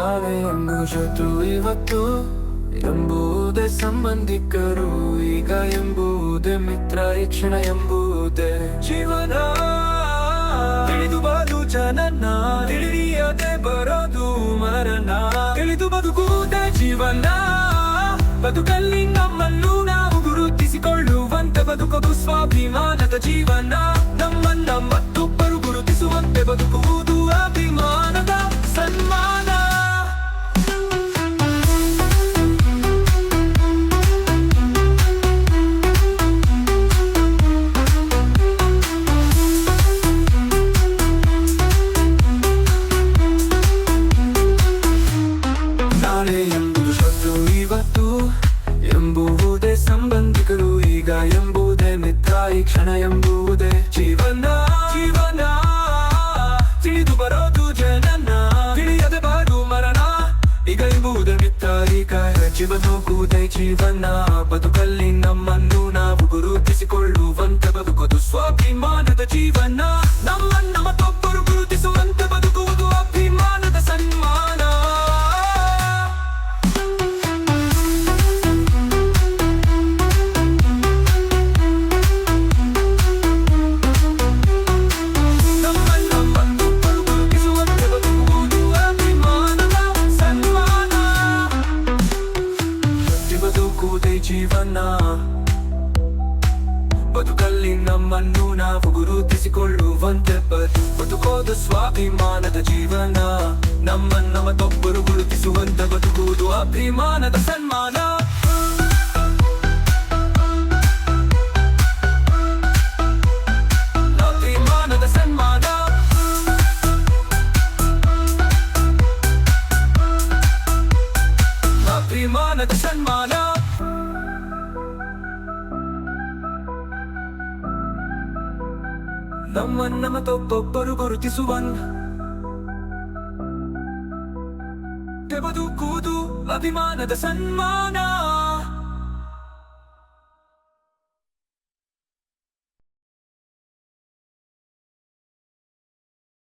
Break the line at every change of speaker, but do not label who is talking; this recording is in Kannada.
ನಾಳೆ ಎಂಬುದು ಶತ್ರು ಇವತ್ತು ಎಂಬುದೇ ಸಂಬಂಧಿಕರು ಈಗ ಎಂಬುದೇ ಮಿತ್ರ ಈ ಕ್ಷಣ ಎಂಬುದೇ ಜೀವನ ತಿಳಿದು ಬದು ಜನನ ತಿಳಿಯದೆ ಬರೋದು ಮರಣ ತಿಳಿದು ಬದುಕುವುದೇ ಜೀವನ ಬದುಕಲ್ಲಿ ನಮ್ಮನ್ನು ನಾವು ಗುರುತಿಸಿಕೊಳ್ಳುವಂತೆ ಬದುಕೋದು ಸ್ವಾಭಿಮಾನದ ಜೀವನ ನಮ್ಮನ್ನ ಮತ್ತೊಬ್ಬರು ಗುರುತಿಸುವಂತೆ ಬದುಕುವುದು ಅಭಿಮಾನದ ಸನ್ಮಾನ ನಾಳೆ ಎಂಬುದು ಶತ್ರು ಇವತ್ತು ಎಂಬುವುದೇ ಸಂಬಂಧಿಕರು ಈಗ ಎಂಬುದೇ ಮಿತ್ರ ಈ ಕ್ಷಣ ಎಂಬುವುದೇ ಜೀವನ ಜೀವನ ತಿಳಿದು ಬರೋದು ಜನನ ತಿಳಿಯದೆ ಬಾರು ಮರಣ ಈಗ ಎಂಬುದೇ ಮಿತ್ರ ಈಗ ಜೀವನೋಗುವುದೇ ಜೀವನ ಬದುಕಲ್ಲಿ ನಮ್ಮನ್ನು ನಾವು ಗುರುತಿಸಿಕೊಳ್ಳುವಂತೆ ಬದುಕೋದು ಸ್ವಾಭಿಮಾನದ ಜೀವನ ನಮ್ಮನ್ನ ಮತ್ತೊಬ್ಬರು ಗುರುತಿಸುವಂತೆ ಬದುಕುವುದು ಅಭಿಮಾನದ ಸನ್ಮಾನ ಜೀವನ ಬದುಕಲ್ಲಿ ನಮ್ಮನ್ನು ನಾವು ಗುರುತಿಸಿಕೊಳ್ಳುವಂತೆ ಬದುಕೋದು ಸ್ವಾಭಿಮಾನದ ಜೀವನ ನಮ್ಮನ್ನ ಮತ್ತೊಬ್ಬರು ಗುರುತಿಸುವಂತೆ ಬದುಕುವುದು ಅಭಿಮಾನದ ಸನ್ಮಾನ ಅಭಿಮಾನದ ಸನ್ಮಾನ ಅಭಿಮಾನದ ಸನ್ಮಾನ ನಮ್ಮನ್ನ ಮತ್ತೊಬ್ಬರು ಗುರುತಿಸುವಂತೆ ಬದುಕುವುದು ಅಭಿಮಾನದ ಸನ್ಮಾನ.